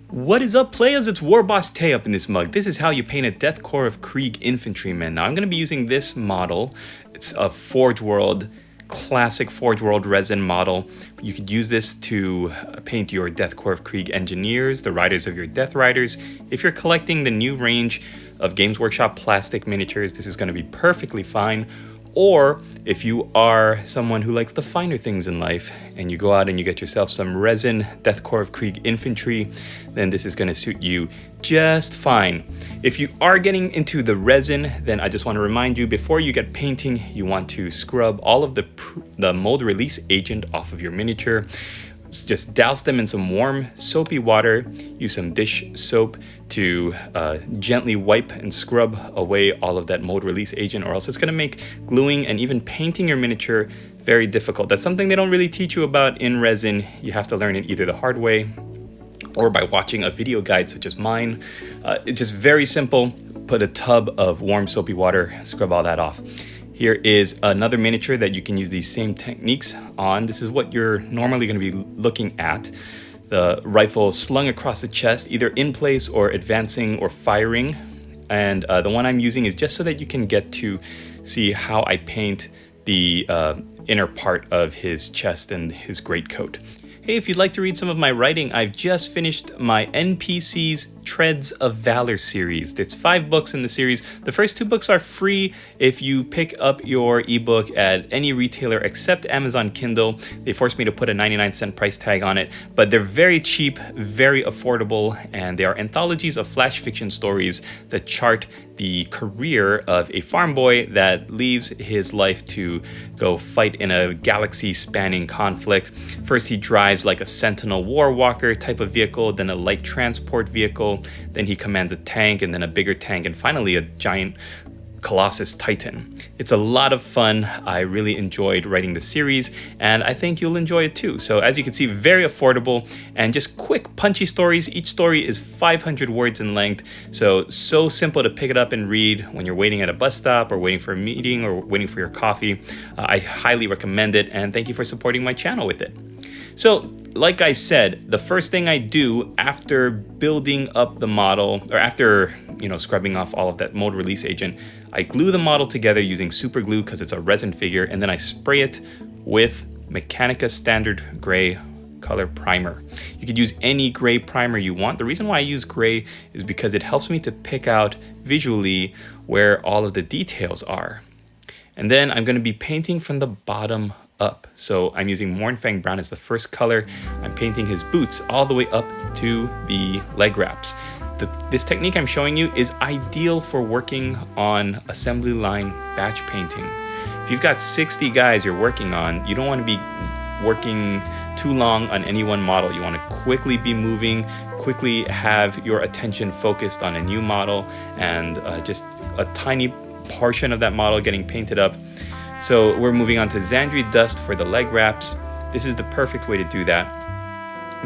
What is up, players? It's Warboss Tay up in this mug. This is how you paint a Death Corps of Krieg infantryman. Now I'm going to be using this model. It's a Forge World, classic Forge World resin model. You could use this to paint your Death Corps of Krieg engineers, the riders of your Death Riders. If you're collecting the new range of Games Workshop plastic miniatures, this is going to be perfectly fine. Or if you are someone who likes the finer things in life and you go out and you get yourself some resin Death Corps of Krieg infantry, then this is going to suit you just fine. If you are getting into the resin, then I just want to remind you, before you get painting, you want to scrub all of the mold release agent off of your miniature. Just douse them in some warm soapy water. Use some dish soap to gently wipe and scrub away all of that mold release agent, or else it's going to make gluing and even painting your miniature very difficult. That's something they don't really teach you about in resin. You have to learn it either the hard way or by watching a video guide such as mine. It's just very simple. Put a tub of warm soapy water, scrub all that off. Here is another miniature that you can use these same techniques on. This is what you're normally going to be looking at. The rifle slung across the chest, either in place or advancing or firing. And the one I'm using is just so that you can get to see how I paint the inner part of his chest and his greatcoat. Hey, if you'd like to read some of my writing, I've just finished my NPCs Treads of Valor series. It's 5 books in the series. The first 2 books are free if you pick up your ebook at any retailer except Amazon Kindle. They forced me to put a 99-cent price tag on it, but they're very cheap, very affordable, and they are anthologies of flash fiction stories that chart the career of a farm boy that leaves his life to go fight in a galaxy-spanning conflict. First, he drives like a Sentinel War Walker type of vehicle, then a light transport vehicle, then he commands a tank, and then a bigger tank, and finally a giant Colossus Titan. It's a lot of fun. I really enjoyed writing the series, and I think you'll enjoy it too. So as you can see, very affordable and just quick, punchy stories. Each story is 500 words in length, so simple to pick it up and read when you're waiting at a bus stop or waiting for a meeting or waiting for your coffee. I highly recommend it, and thank you for supporting my channel with it. So, like I said, the first thing I do after building up the model, or after, scrubbing off all of that mold release agent, I glue the model together using super glue because it's a resin figure, and then I spray it with Mechanica Standard Gray Color Primer. You could use any gray primer you want. The reason why I use gray is because it helps me to pick out visually where all of the details are. And then I'm going to be painting from the bottom up. So I'm using Mornfang Brown as the first color. I'm painting his boots all the way up to the leg wraps. This technique I'm showing you is ideal for working on assembly line batch painting. If you've got 60 guys you're working on, you don't want to be working too long on any one model. You want to quickly be moving, quickly have your attention focused on a new model, and just a tiny portion of that model getting painted up. So we're moving on to Xandri Dust for the leg wraps. This is the perfect way to do that.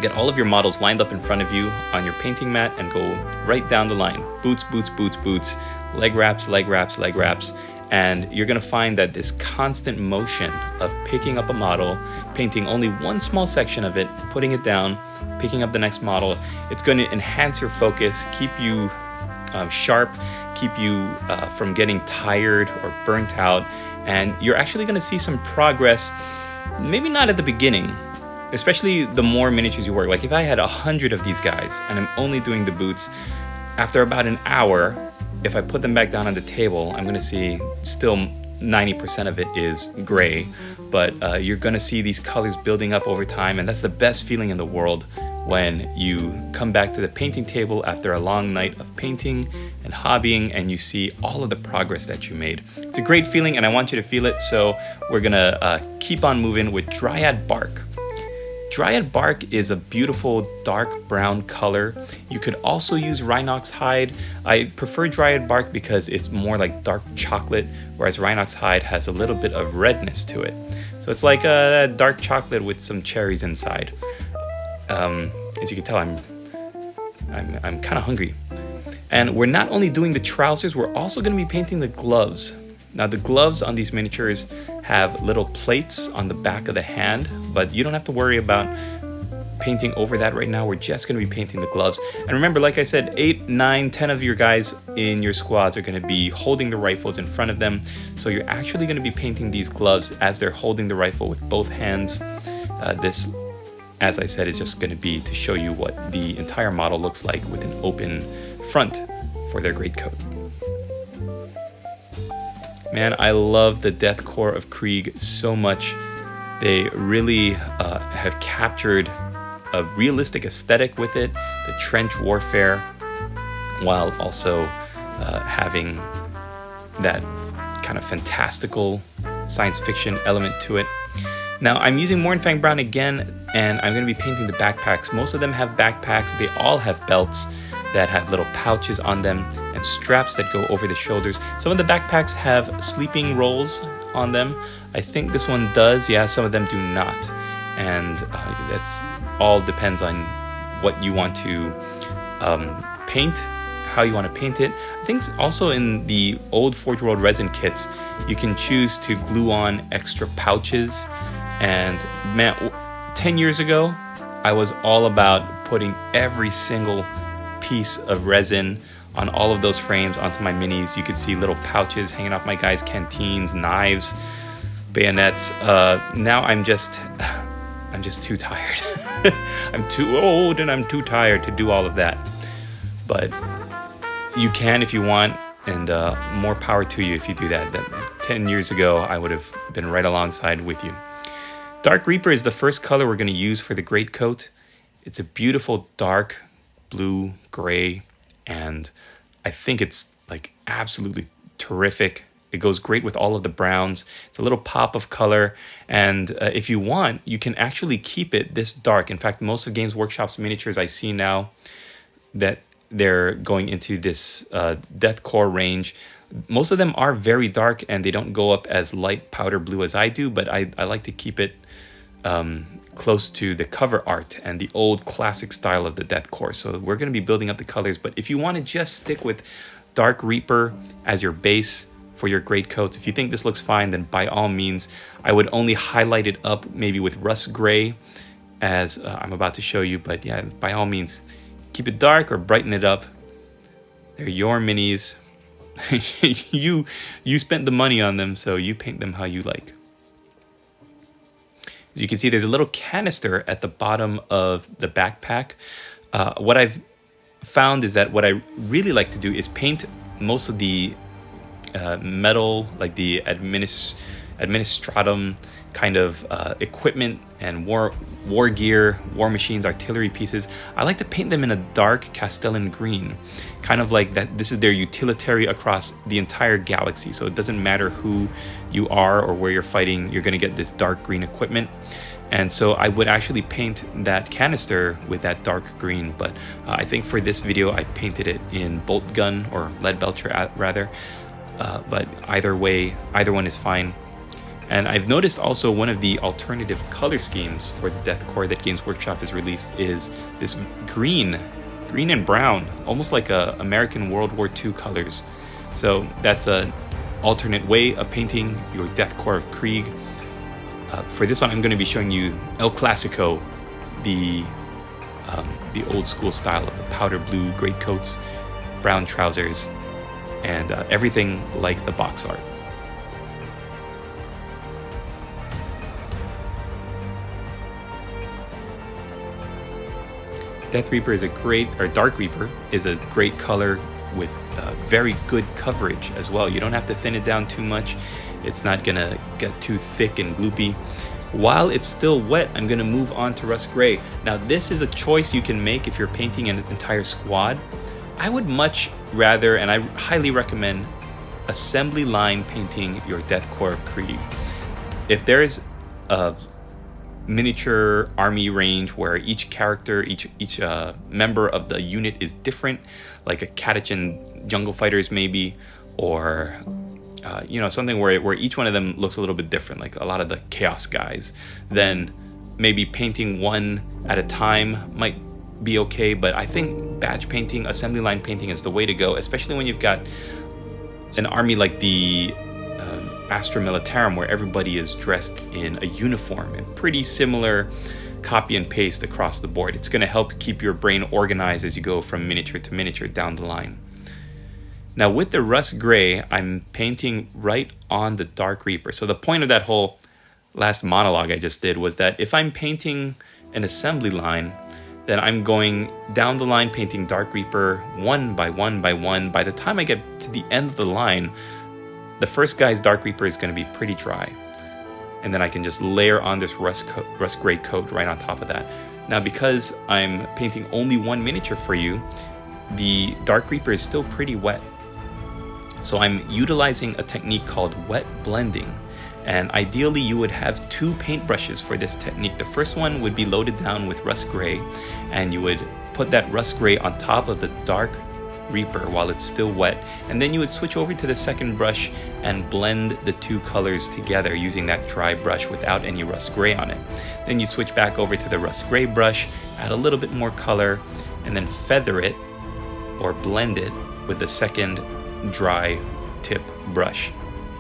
Get all of your models lined up in front of you on your painting mat and go right down the line. Boots, boots, boots, boots, leg wraps, leg wraps, leg wraps. And you're gonna find that this constant motion of picking up a model, painting only one small section of it, putting it down, picking up the next model, it's gonna enhance your focus, keep you sharp, keep you from getting tired or burnt out. And you're actually going to see some progress, maybe not at the beginning, especially the more miniatures you work. Like if I had 100 of these guys and I'm only doing the boots, after about an hour, if I put them back down on the table, I'm going to see still 90% of it is gray, but you're going to see these colors building up over time, and that's the best feeling in the world when you come back to the painting table after a long night of painting and hobbying and you see all of the progress that you made. It's a great feeling and I want you to feel it, so we're gonna keep on moving with Dryad Bark. Dryad Bark is a beautiful dark brown color. You could also use Rhinox Hide. I prefer Dryad Bark because it's more like dark chocolate, whereas Rhinox Hide has a little bit of redness to it. So it's like a dark chocolate with some cherries inside. As you can tell, I'm kind of hungry. And we're not only doing the trousers, we're also going to be painting the gloves. Now the gloves on these miniatures have little plates on the back of the hand, but you don't have to worry about painting over that right now. We're just going to be painting the gloves. And remember, like I said, 8, 9, 10 of your guys in your squads are going to be holding the rifles in front of them. So you're actually going to be painting these gloves as they're holding the rifle with both hands. This, as I said, is just going to be to show you what the entire model looks like with an open front for their greatcoat. Man, I love the Death Korps of Krieg so much. They really have captured a realistic aesthetic with it, the trench warfare, while also having that kind of fantastical science fiction element to it. Now, I'm using Mornfang Brown again, and I'm going to be painting the backpacks. Most of them have backpacks. They all have belts that have little pouches on them and straps that go over the shoulders. Some of the backpacks have sleeping rolls on them. I think this one does. Yeah, some of them do not. And that's all depends on what you want to paint, how you want to paint it. I think also in the old Forge World resin kits, you can choose to glue on extra pouches. And man, 10 years ago, I was all about putting every single piece of resin on all of those frames onto my minis. You could see little pouches hanging off my guys' canteens, knives, bayonets. Now I'm just too tired. I'm too old and I'm too tired to do all of that. But you can if you want, and more power to you if you do that. 10 years ago, I would have been right alongside with you. Dark Reaper is the first color we're going to use for the greatcoat. It's a beautiful dark blue, gray, and I think it's like absolutely terrific. It goes great with all of the browns. It's a little pop of color, and if you want, you can actually keep it this dark. In fact, most of Games Workshop's miniatures I see now that they're going into this Death Korps range, most of them are very dark and they don't go up as light powder blue as I do, but I like to keep it close to the cover art and the old classic style of the Death Korps. So we're going to be building up the colors, but if you want to just stick with Dark Reaper as your base for your greatcoats, if you think this looks fine, then by all means, I would only highlight it up maybe with rust gray as I'm about to show you. But yeah, by all means, keep it dark or brighten it up. They're your minis. you spent the money on them, so you paint them how you like. As you can see, there's a little canister at the bottom of the backpack. What I've found is that what I really like to do is paint most of the metal, like the administratum kind of equipment and war gear, war machines, artillery pieces. I like to paint them in a dark Castellan green, kind of like that. This is their utilitary across the entire galaxy. So it doesn't matter who you are or where you're fighting, you're going to get this dark green equipment. And so I would actually paint that canister with that dark green, but I think for this video I painted it in bolt gun or lead belcher rather. But either way, either one is fine. And I've noticed also one of the alternative color schemes for the Death Korps that Games Workshop has released is this green and brown, almost like American World War II colors. So that's an alternate way of painting your Death Korps of Krieg. For this one, I'm going to be showing you El Clasico, the old school style of the powder blue greatcoats, brown trousers, and everything like the box art. Death Reaper is a great, or Dark Reaper is a great color with very good coverage as well. You don't have to thin it down too much. It's not gonna get too thick and gloopy. While it's still wet, I'm gonna move on to Rust Gray. Now this is a choice you can make if you're painting an entire squad. I would much rather, and I highly recommend, assembly line painting your Death Korps of Krieg. If there's a miniature army range where each character, each member of the unit is different, like a Catachan jungle fighters maybe, or something where each one of them looks a little bit different, like a lot of the chaos guys, then maybe painting one at a time might be okay. But I think batch painting, assembly line painting is the way to go, especially when you've got an army like the Astra Militarum, where everybody is dressed in a uniform and pretty similar copy and paste across the board. It's going to help keep your brain organized as you go from miniature to miniature down the line. Now with the rust gray, I'm painting right on the Dark Reaper. So the point of that whole last monologue I just did was that if I'm painting an assembly line, then I'm going down the line painting Dark Reaper one by one by one. By the time I get to the end of the line, the first guy's Dark Reaper is going to be pretty dry. And then I can just layer on this rust gray coat right on top of that. Now because I'm painting only one miniature for you, the Dark Reaper is still pretty wet. So I'm utilizing a technique called wet blending. And ideally you would have two paintbrushes for this technique. The first one would be loaded down with rust gray, and you would put that rust gray on top of the Dark Reaper while it's still wet, and then you would switch over to the second brush and blend the two colors together using that dry brush without any rust gray on it. Then you switch back over to the rust gray brush, add a little bit more color, and then feather it or blend it with the second dry tip brush.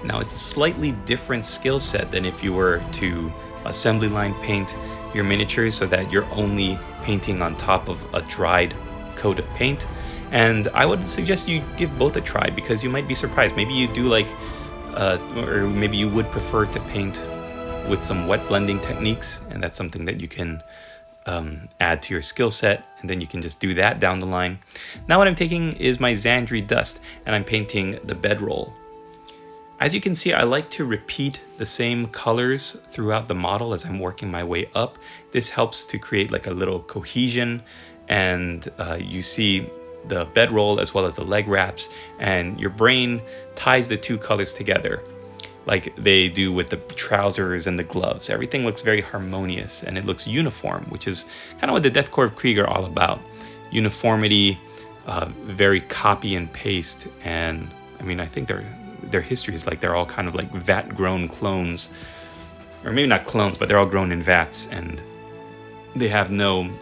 Now it's a slightly different skill set than if you were to assembly line paint your miniatures so that you're only painting on top of a dried coat of paint. And I would suggest you give both a try because you might be surprised. Maybe you do like, or maybe you would prefer to paint with some wet blending techniques, and that's something that you can add to your skill set, and then you can just do that down the line. Now what I'm taking is my Xandri dust, and I'm painting the bedroll. As you can see, I like to repeat the same colors throughout the model as I'm working my way up. This helps to create like a little cohesion, and you see the bedroll as well as the leg wraps, and your brain ties the two colors together like they do with the trousers and the gloves. Everything looks very harmonious and it looks uniform, which is kind of what the Death Korps of Krieg are all about. Uniformity, very copy and paste, and I mean, I think their history is like they're all kind of like vat-grown clones, or maybe not clones, but they're all grown in vats, and they have no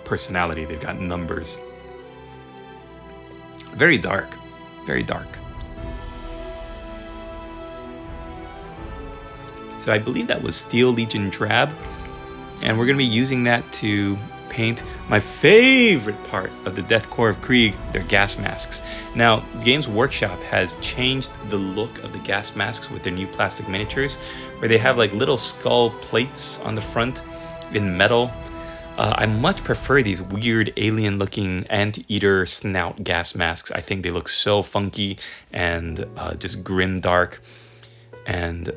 personality. They've got numbers. Very dark, very dark. So I believe that was Steel Legion Drab, and we're going to be using that to paint my favorite part of the Death Korps of Krieg, their gas masks. Now, Games Workshop has changed the look of the gas masks with their new plastic miniatures, where they have like little skull plates on the front in metal. I much prefer these weird alien-looking anteater snout gas masks. I think they look so funky and just grim dark, and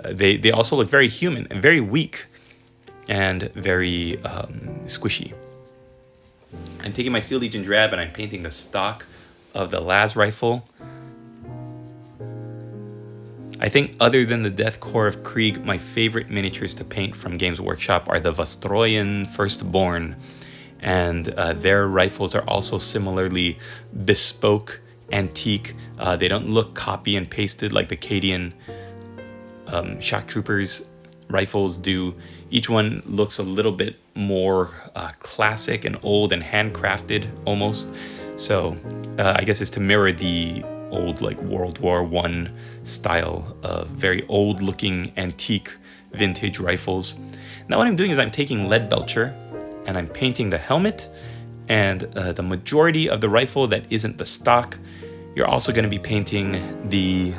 they also look very human and very weak and very squishy. I'm taking my Steel Legion Drab and I'm painting the stock of the Las rifle. I think other than the Death Korps of Krieg, my favorite miniatures to paint from Games Workshop are the Vostroyan Firstborn, and their rifles are also similarly bespoke, antique. They don't look copy and pasted like the Cadian shock troopers rifles do. Each one looks a little bit more classic and old and handcrafted almost. So I guess it's to mirror the old like World War I style of very old looking antique vintage rifles. Now what I'm doing is I'm taking lead belcher and I'm painting the helmet and the majority of the rifle that isn't the stock. You're also going to be painting the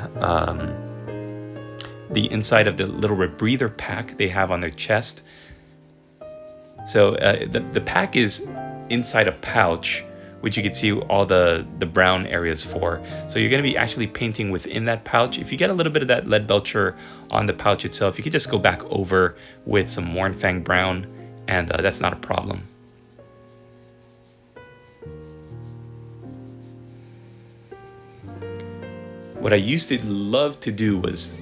inside of the little rebreather pack they have on their chest. So the pack is inside a pouch, which you can see all the brown areas for. So you're going to be actually painting within that pouch. If you get a little bit of that lead belcher on the pouch itself, you can just go back over with some Mournfang brown, and that's not a problem. What I used to love to do was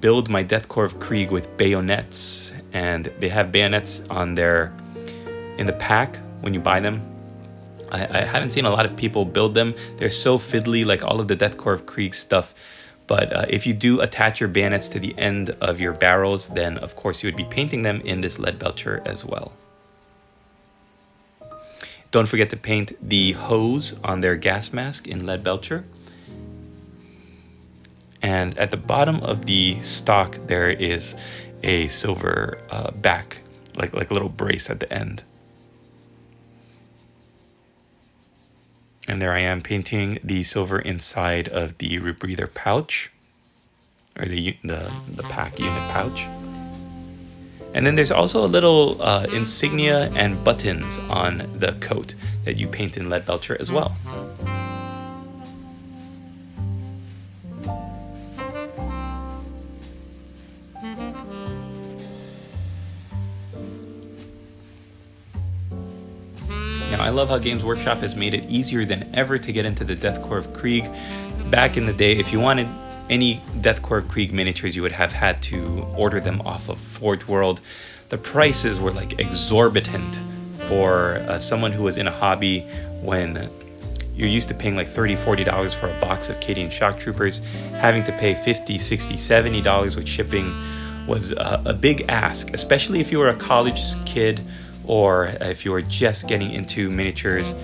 build my Death Korps of Krieg with bayonets, and they have bayonets in the pack when you buy them. I haven't seen a lot of people build them. They're so fiddly, like all of the Death Korps of Krieg stuff. But if you do attach your bayonets to the end of your barrels, then of course you would be painting them in this lead belcher as well. Don't forget to paint the hose on their gas mask in lead belcher. And at the bottom of the stock, there is a silver back like a little brace at the end. And there I am painting the silver inside of the rebreather pouch, or the pack unit pouch. And then there's also a little insignia and buttons on the coat that you paint in Leadbelcher as well. Now, I love how Games Workshop has made it easier than ever to get into the Death Korps of Krieg. Back in the day, if you wanted any Death Korps of Krieg miniatures, you would have had to order them off of Forge World. The prices were like exorbitant for someone who was in a hobby when you're used to paying like $30, $40 for a box of Cadian Shock Troopers. Having to pay $50, $60, $70 with shipping was a big ask, especially if you were a college kid or if you were just getting into miniatures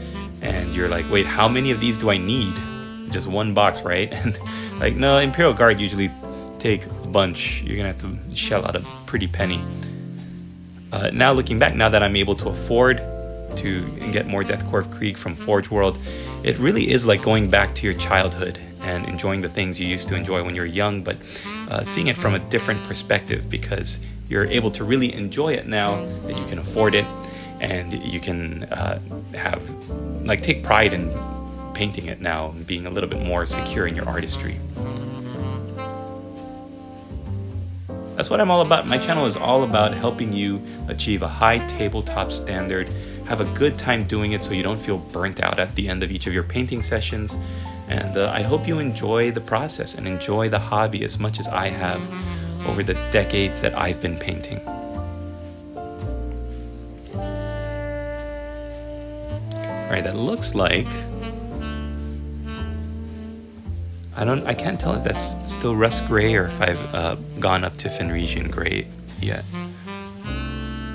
and you're like, wait, how many of these do I need? Just one box, right? And like, no, Imperial Guard usually take a bunch. You're gonna have to shell out a pretty penny. Now looking back, now that I'm able to afford to get more Death Korps of Krieg from Forge World, it really is like going back to your childhood and enjoying the things you used to enjoy when you were young, but seeing it from a different perspective, because you're able to really enjoy it now that you can afford it, and you can take pride in painting it now and being a little bit more secure in your artistry. That's what I'm all about. My channel is all about helping you achieve a high tabletop standard, have a good time doing it so you don't feel burnt out at the end of each of your painting sessions. And I hope you enjoy the process and enjoy the hobby as much as I have over the decades that I've been painting. All right, that looks like, I can't tell if that's still rust gray or if I've gone up to Fenrisian gray yet,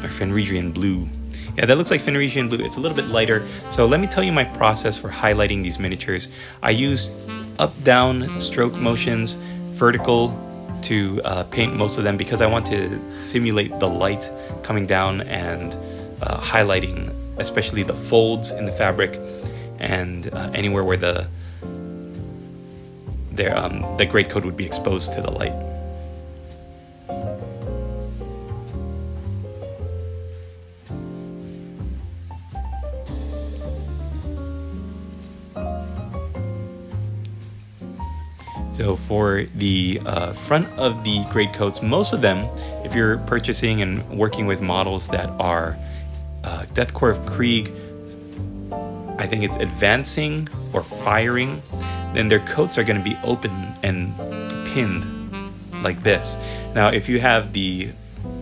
or Fenrisian blue. Yeah, that looks like Fenrisian blue. It's a little bit lighter. So let me tell you my process for highlighting these miniatures. I use up-down stroke motions, vertical to paint most of them because I want to simulate the light coming down and highlighting especially the folds in the fabric and anywhere where the greatcoat would be exposed to the light. So for the front of the greatcoats, most of them, if you're purchasing and working with models that are Death Korps of Krieg, I think it's advancing or firing, then their coats are going to be open and pinned like this. Now, if you have the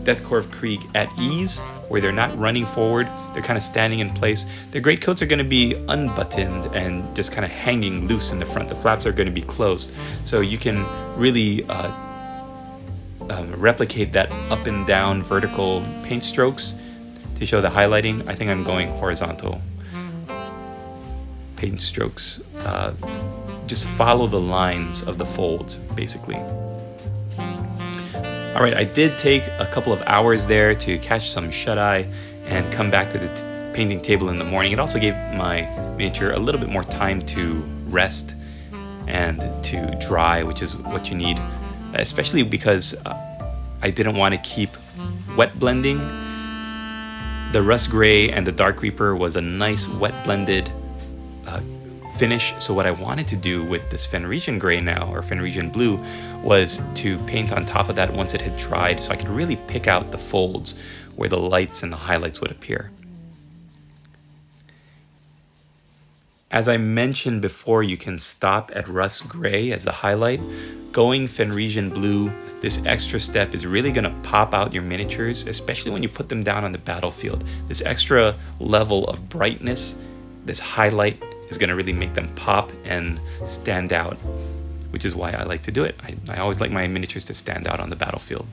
Death Korps of Krieg at ease, where they're not running forward, they're kind of standing in place, the greatcoats are going to be unbuttoned and just kind of hanging loose in the front. The flaps are going to be closed. So you can really replicate that up and down vertical paint strokes to show the highlighting. I think I'm going horizontal paint strokes. Just follow the lines of the folds, basically. All right, I did take a couple of hours there to catch some shut-eye and come back to the painting table in the morning. It also gave my miniature a little bit more time to rest and to dry, which is what you need, especially because I didn't want to keep wet blending. The Rust Gray and the Dark Reaper was a nice wet blended finish. So what I wanted to do with this Fenrisian Gray now, or Fenrisian Blue, was to paint on top of that once it had dried, so I could really pick out the folds where the lights and the highlights would appear. As I mentioned before, you can stop at Rust Gray as the highlight. Going Fenrisian Blue, this extra step is really going to pop out your miniatures, especially when you put them down on the battlefield. This extra level of brightness, this highlight, is going to really make them pop and stand out, which is why I like to do it. I always like my miniatures to stand out on the battlefield.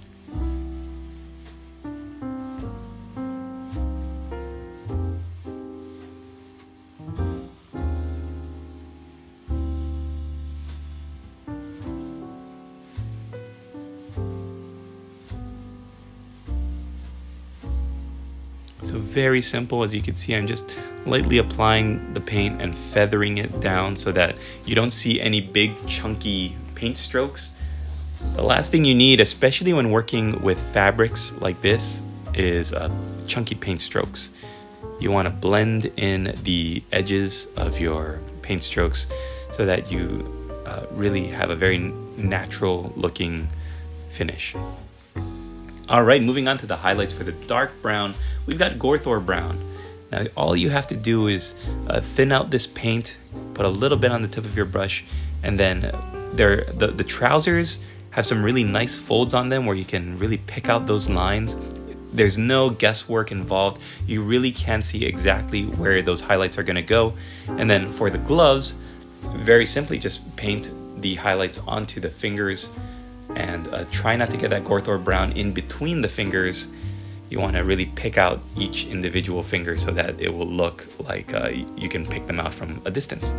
So very simple. As you can see, I'm just lightly applying the paint and feathering it down so that you don't see any big chunky paint strokes. The last thing you need, especially when working with fabrics like this, is chunky paint strokes. You want to blend in the edges of your paint strokes so that you really have a very natural looking finish. Alright, moving on to the highlights for the dark brown, we've got Gorthor brown. Now all you have to do is thin out this paint, put a little bit on the tip of your brush, and then the trousers have some really nice folds on them where you can really pick out those lines. There's no guesswork involved. You really can see exactly where those highlights are going to go. And then for the gloves, very simply just paint the highlights onto the fingers and try not to get that Gorthor brown in between the fingers. You want to really pick out each individual finger so that it will look like you can pick them out from a distance.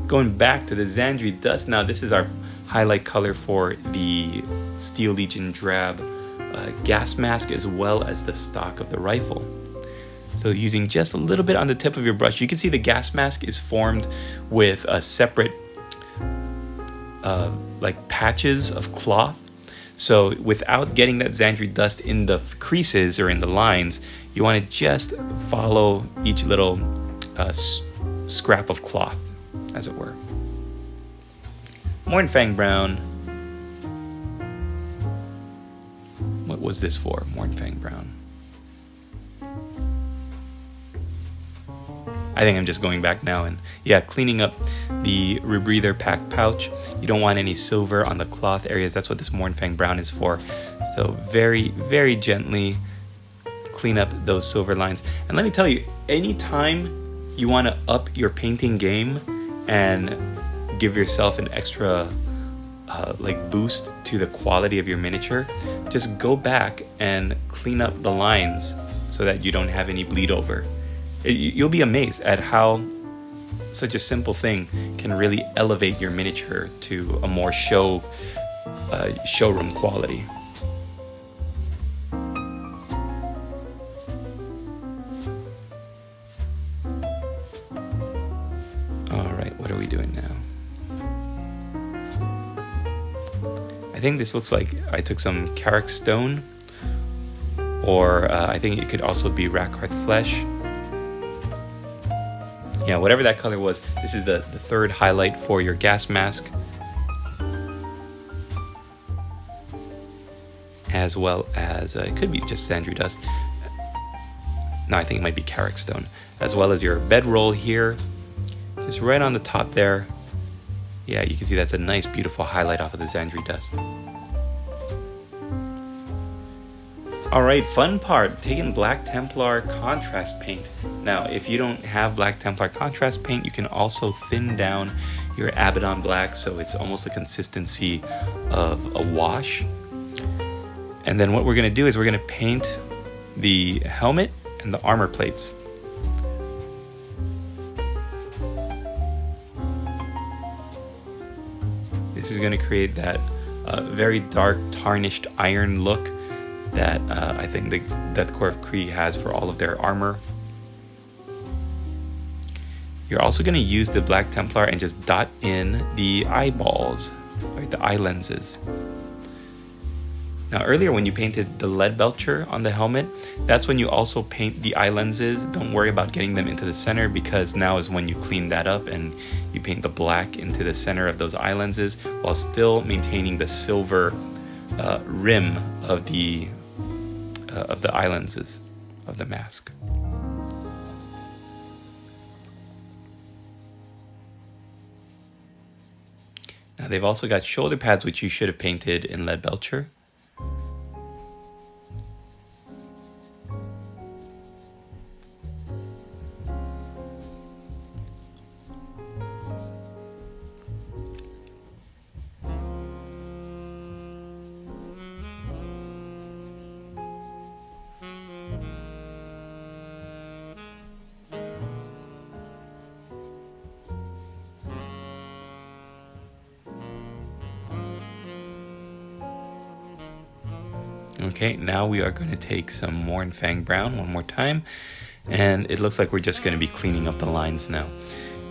Going back to the Zandri dust, now this is our highlight color for the Steel Legion drab gas mask as well as the stock of the rifle. So using just a little bit on the tip of your brush, you can see the gas mask is formed with a separate like patches of cloth. So without getting that Zandri dust in the creases or in the lines, you want to just follow each little scrap of cloth, as it were. Mornfang brown. What was this for? Mornfang brown. I think I'm just going back now and cleaning up the rebreather pack pouch. You don't want any silver on the cloth areas. That's what this Mornfang brown is for. So very, very gently clean up those silver lines. And let me tell you, anytime you want to up your painting game and give yourself an extra boost to the quality of your miniature, just go back and clean up the lines so that you don't have any bleed over. You'll be amazed at how such a simple thing can really elevate your miniature to a more showroom quality. Alright, what are we doing now? I think this looks like I took some Carrick stone, or I think it could also be Rackhearth flesh. Yeah, whatever that color was, this is the third highlight for your gas mask. As well as, it could be just Zandri dust. No, I think it might be Carrick stone. As well as your bedroll here, just right on the top there. Yeah, you can see that's a nice, beautiful highlight off of the Zandri dust. Alright, fun part, taking Black Templar contrast paint. Now, if you don't have Black Templar contrast paint, you can also thin down your Abaddon Black so it's almost the consistency of a wash. And then what we're going to do is we're going to paint the helmet and the armor plates. This is going to create that very dark, tarnished iron look that I think the Death Korps of Krieg has for all of their armor. You're also going to use the Black Templar and just dot in the eyeballs, right, the eye lenses. Now earlier when you painted the lead belcher on the helmet, that's when you also paint the eye lenses. Don't worry about getting them into the center, because now is when you clean that up and you paint the black into the center of those eye lenses while still maintaining the silver rim of the eye lenses of the mask. Now they've also got shoulder pads, which you should have painted in lead belcher. Okay, now we are going to take some Mournfang Brown one more time, and it looks like we're just going to be cleaning up the lines now.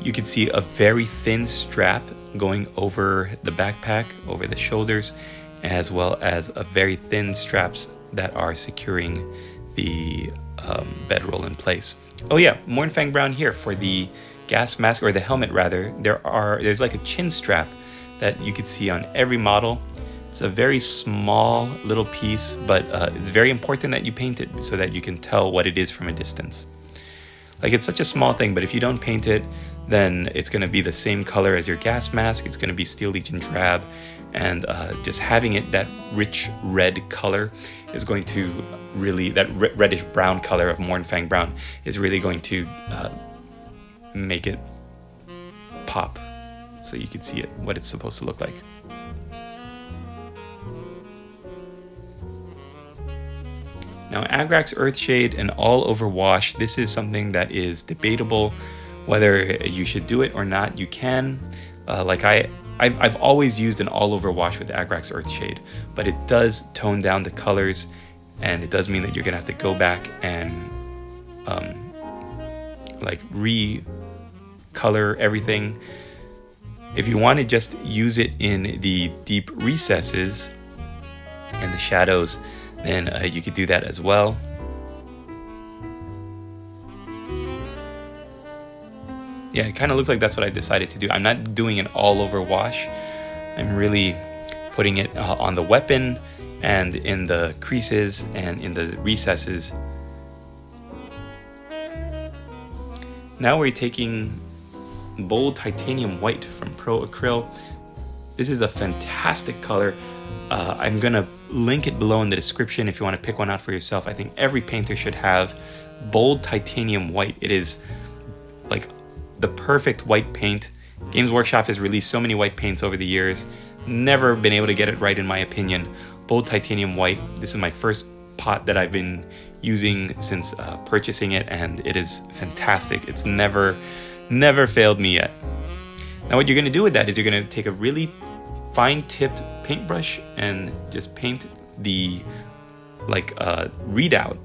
You can see a very thin strap going over the backpack, over the shoulders, as well as a very thin straps that are securing the bedroll in place. Oh yeah, Mournfang Brown here for the gas mask, or the helmet rather. There's like a chin strap that you could see on every model. It's a very small little piece, but it's very important that you paint it so that you can tell what it is from a distance. Like, it's such a small thing, but if you don't paint it, then it's going to be the same color as your gas mask. It's going to be Steel Legion drab, and just having it that rich red color is going to really, that reddish brown color of Mournfang Brown is really going to make it pop, so you can see it, what it's supposed to look like. Now, Agrax Earthshade and all over wash, this is something that is debatable whether you should do it or not. You can, like I've always used an all over wash with Agrax Earthshade, but it does tone down the colors, and it does mean that you're gonna have to go back and like recolor everything. If you want to just use it in the deep recesses and the shadows, then you could do that as well. Yeah, it kind of looks like that's what I decided to do. I'm not doing an all over wash. I'm really putting it on the weapon and in the creases and in the recesses. Now we're taking Bold Titanium White from Pro Acryl. This is a fantastic color. I'm gonna link it below in the description if you want to pick one out for yourself. I think every painter should have Bold Titanium White. It is like the perfect white paint. Games Workshop has released so many white paints over the years, never been able to get it right in my opinion. Bold Titanium White, this is my first pot that I've been using since purchasing it, and it is fantastic. It's never failed me yet. Now what you're going to do with that is you're going to take a really fine-tipped paintbrush and just paint the readout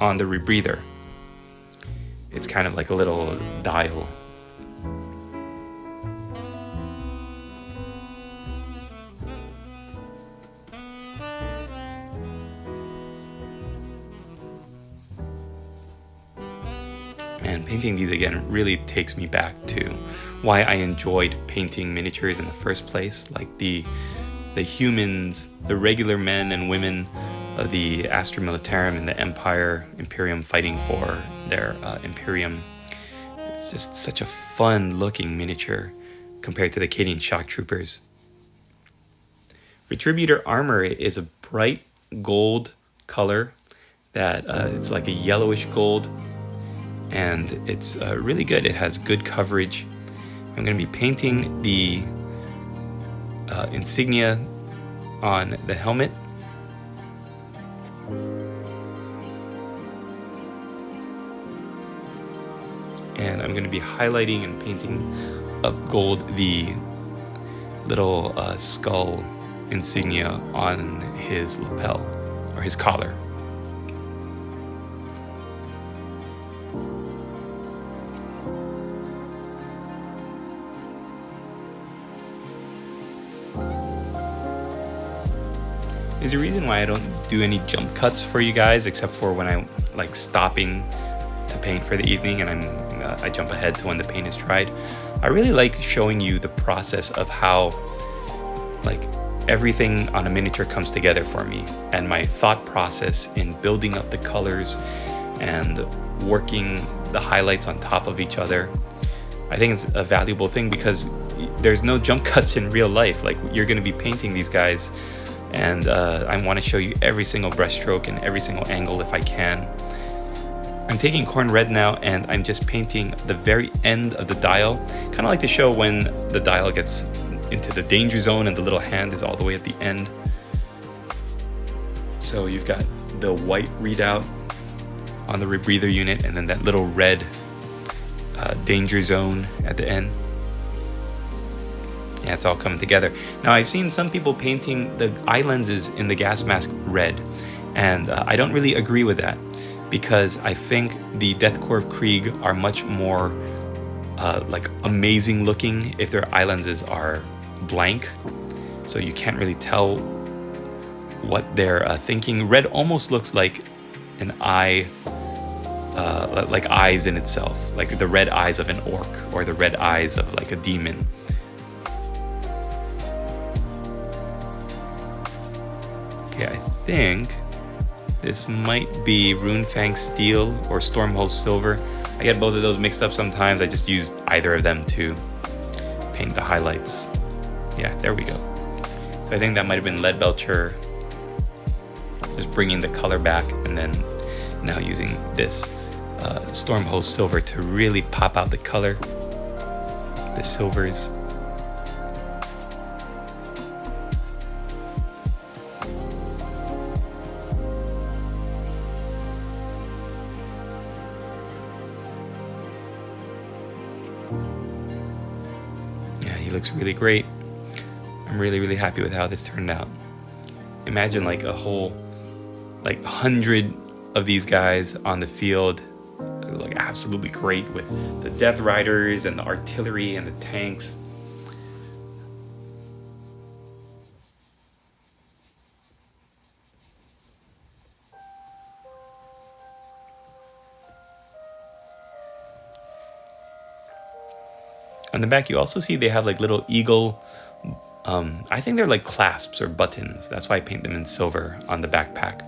on the rebreather. It's kind of like a little dial. And painting these again really takes me back to why I enjoyed painting miniatures in the first place. Like the humans, the regular men and women of the Astra Militarum and the Imperium fighting for their Imperium. It's just such a fun looking miniature compared to the Cadian Shock Troopers. Retributor armor is a bright gold color that it's like a yellowish gold, and it's really good. It has good coverage. I'm going to be painting the insignia on the helmet. And I'm going to be highlighting and painting up gold the little skull insignia on his lapel, or his collar. There's a reason why I don't do any jump cuts for you guys, except for when I like stopping to paint for the evening and I jump ahead to when the paint is dried. I really like showing you the process of how like everything on a miniature comes together for me, and my thought process in building up the colors and working the highlights on top of each other. I think it's a valuable thing because there's no jump cuts in real life. Like, you're going to be painting these guys, and I want to show you every single brushstroke and every single angle if I can. I'm taking Corn Red now, and I'm just painting the very end of the dial. Kind of like to show when the dial gets into the danger zone and the little hand is all the way at the end. So you've got the white readout on the rebreather unit, and then that little red danger zone at the end. Yeah, it's all coming together. Now, I've seen some people painting the eye lenses in the gas mask red, And I don't really agree with that, because I think the Death Korps of Krieg are much more like amazing looking if their eye lenses are blank, so you can't really tell what they're thinking. Red almost looks like an eye, like eyes in itself, like the red eyes of an orc or the red eyes of like a demon. Okay, I think this might be Runefang Steel or Stormhold Silver. I get both of those mixed up sometimes. I just used either of them to paint the highlights. Yeah, there we go. So I think that might have been Leadbelcher, just bringing the color back, and then now using this Stormhold Silver to really pop out the color, the silvers. Looks really great. I'm really happy with how this turned out. Imagine like a whole, like 100 of these guys on the field. They look absolutely great with the Death Riders and the artillery and the tanks. On the back, you also see they have like little eagle, I think they're like clasps or buttons. That's why I paint them in silver on the backpack.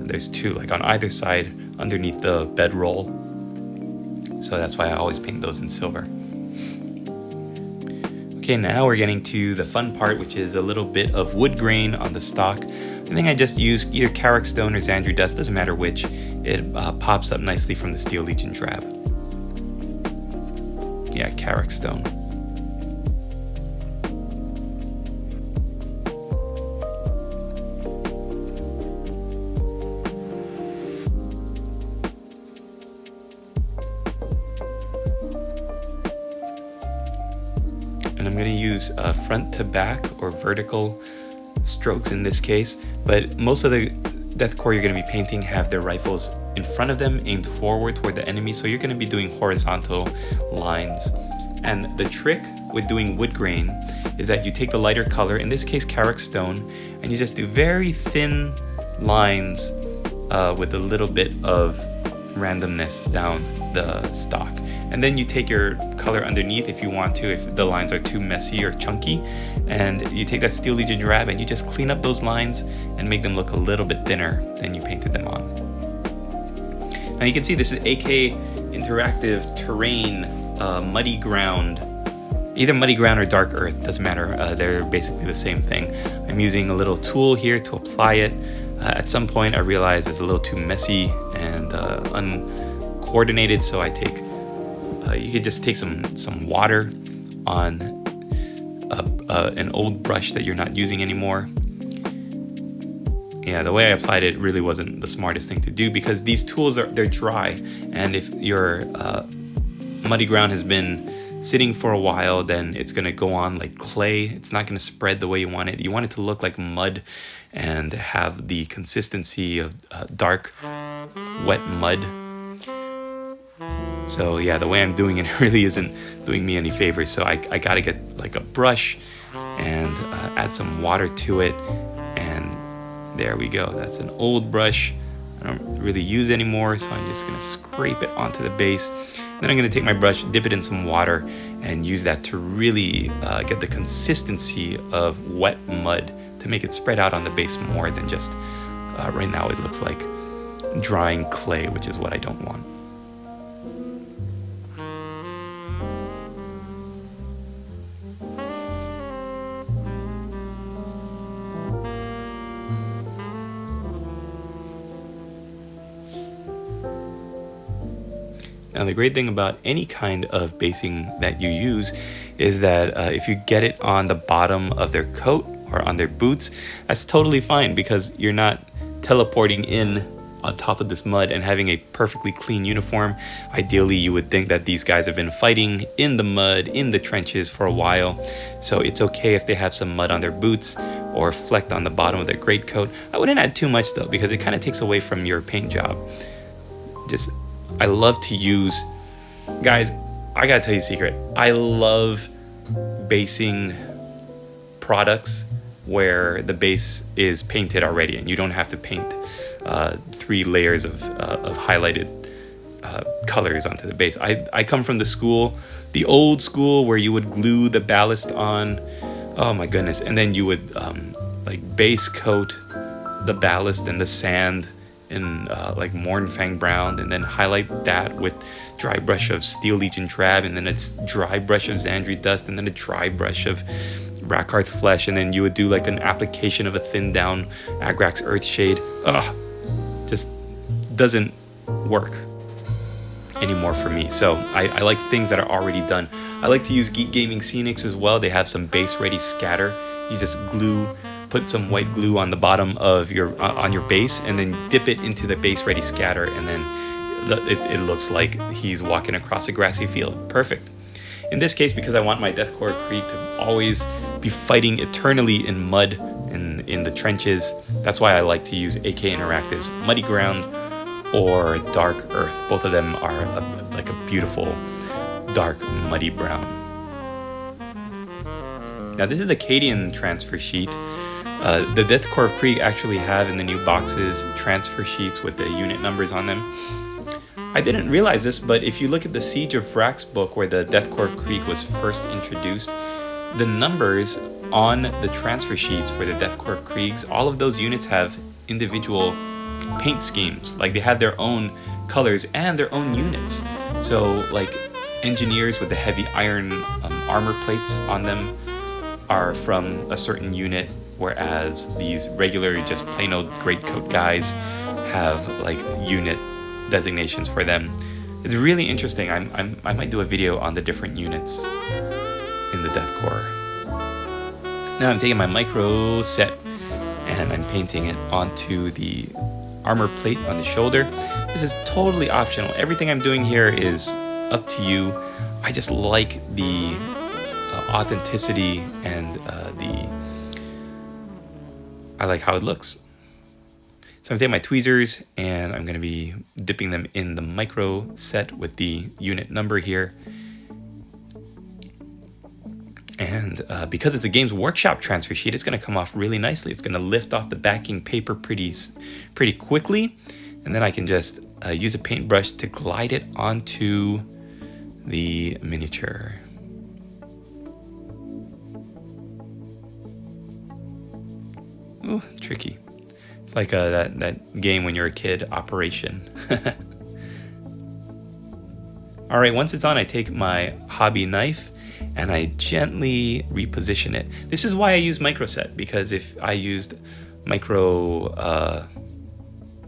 There's two, like on either side underneath the bedroll. So that's why I always paint those in silver. Okay, now we're getting to the fun part, which is a little bit of wood grain on the stock. I think I just used either Carrick Stone or Xandri Dust, doesn't matter which. It pops up nicely from the Steel Legion Drab. Yeah, Carrick Stone. And I'm going to use front to back or vertical strokes in this case, but most of the Death Korps you're going to be painting have their rifles in front of them, aimed forward toward the enemy, so you're going to be doing horizontal lines. And the trick with doing wood grain is that you take the lighter color, in this case Carrick Stone, and you just do very thin lines with a little bit of randomness down the stock. And then you take your color underneath if you want to, if the lines are too messy or chunky, and you take that Steel Legion Drab and you just clean up those lines and make them look a little bit thinner than you painted them on. Now you can see this is AK Interactive Terrain Muddy Ground. Either Muddy Ground or Dark Earth, doesn't matter. They're basically the same thing. I'm using a little tool here to apply it. At some point I realized it's a little too messy and uncoordinated, so I take, you could just take some water on an old brush that you're not using anymore. Yeah, the way I applied it really wasn't the smartest thing to do, because these tools they're dry, and if your muddy ground has been sitting for a while, then it's going to go on like clay. It's not going to spread the way you want it. You want it to look like mud and have the consistency of dark, wet mud. So yeah, the way I'm doing it really isn't doing me any favors. So I got to get like a brush and add some water to it. And there we go. That's an old brush I don't really use anymore, so I'm just going to scrape it onto the base. Then I'm going to take my brush, dip it in some water, and use that to really get the consistency of wet mud to make it spread out on the base more than just, right now it looks like drying clay, which is what I don't want. Now the great thing about any kind of basing that you use is that if you get it on the bottom of their coat or on their boots, that's totally fine, because you're not teleporting in on top of this mud and having a perfectly clean uniform. Ideally, you would think that these guys have been fighting in the mud, in the trenches for a while, so it's okay if they have some mud on their boots. or flecked on the bottom of their greatcoat. I wouldn't add too much though, because it kind of takes away from your paint job. I love to use, guys, I gotta tell you a secret. I love basing products where the base is painted already and you don't have to paint 3 layers of highlighted colors onto the base. I come from the old school, where you would glue the ballast on, oh my goodness, and then you would like base coat the ballast and the sand in like Mornfang brown, and then highlight that with dry brush of Steel Legion drab, and then it's dry brush of Xandri dust, and then a dry brush of Rakarth flesh, and then you would do like an application of a thin down Agrax Earthshade. Just doesn't work anymore for me. So I like things that are already done. I like to use Geek Gaming Scenics as well. They have some base ready scatter. You just put some white glue on the bottom of your base, and then dip it into the base ready scatter, and then it looks like he's walking across a grassy field. Perfect. In this case, because I want my Death Korps of Krieg to always be fighting eternally in mud and in the trenches, that's why I like to use AK Interactive's Muddy Ground or Dark Earth. Both of them are like a beautiful dark muddy brown. Now this is the Cadian transfer sheet. The Death Korps of Krieg actually have in the new boxes transfer sheets with the unit numbers on them. I didn't realize this, but if you look at the Siege of Vrax book, where the Death Korps of Krieg was first introduced, the numbers on the transfer sheets for the Death Korps of Kriegs, all of those units have individual paint schemes. Like they have their own colors and their own units. So like engineers with the heavy iron armor plates on them are from a certain unit, whereas these regular just plain old greatcoat guys have like unit designations for them. It's really interesting. I might do a video on the different units in the Death Korps. Now I'm taking my micro set and I'm painting it onto the armor plate on the shoulder. This is totally optional. Everything I'm doing here is up to you. I just like the authenticity and I like how it looks. So I'm taking my tweezers and I'm going to be dipping them in the micro set with the unit number here. And because it's a Games Workshop transfer sheet, it's going to come off really nicely. It's going to lift off the backing paper pretty quickly. And then I can just use a paintbrush to glide it onto the miniature. Ooh, tricky. It's like that game when you're a kid, Operation. All right, once it's on, I take my hobby knife and I gently reposition it. This is why I use microset, because if I used or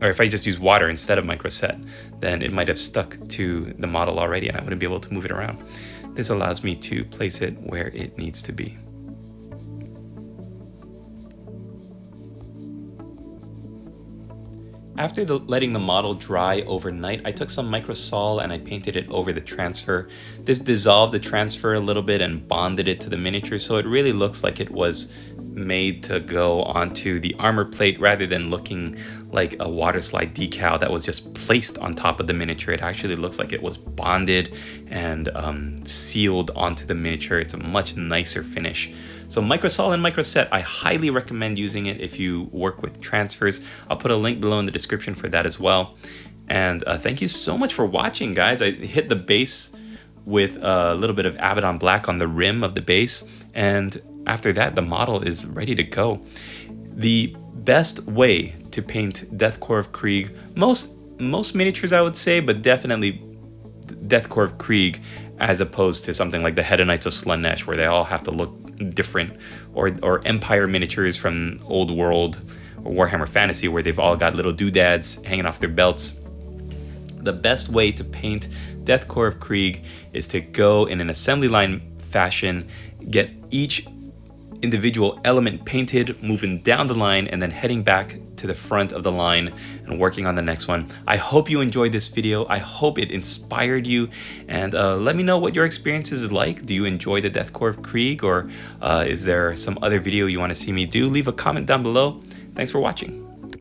if I just use water instead of microset, then it might have stuck to the model already and I wouldn't be able to move it around. This allows me to place it where it needs to be. After letting the model dry overnight, I took some microsol and I painted it over the transfer. This dissolved the transfer a little bit and bonded it to the miniature, so it really looks like it was made to go onto the armor plate rather than looking like a water slide decal that was just placed on top of the miniature. It actually looks like it was bonded and sealed onto the miniature. It's a much nicer finish. So microsol and microset, I highly recommend using it if you work with transfers. I'll put a link below in the description for that as well. And thank you so much for watching, guys. I hit the base with a little bit of Abaddon Black on the rim of the base, and after that, the model is ready to go. The best way to paint Death Korps of Krieg, most miniatures I would say, but definitely Death Korps of Krieg, as opposed to something like the Hedonites of Slaanesh, where they all have to look different, or Empire miniatures from Old World or Warhammer Fantasy, where they've all got little doodads hanging off their belts. The best way to paint Death Korps of Krieg is to go in an assembly line fashion, get each individual element painted, moving down the line, and then heading back to the front of the line and working on the next one. I hope you enjoyed this video. I hope it inspired you, and let me know what your experience is like. Do you enjoy the Death Korps of Krieg, or is there some other video you want to see me do? Leave a comment down below. Thanks for watching.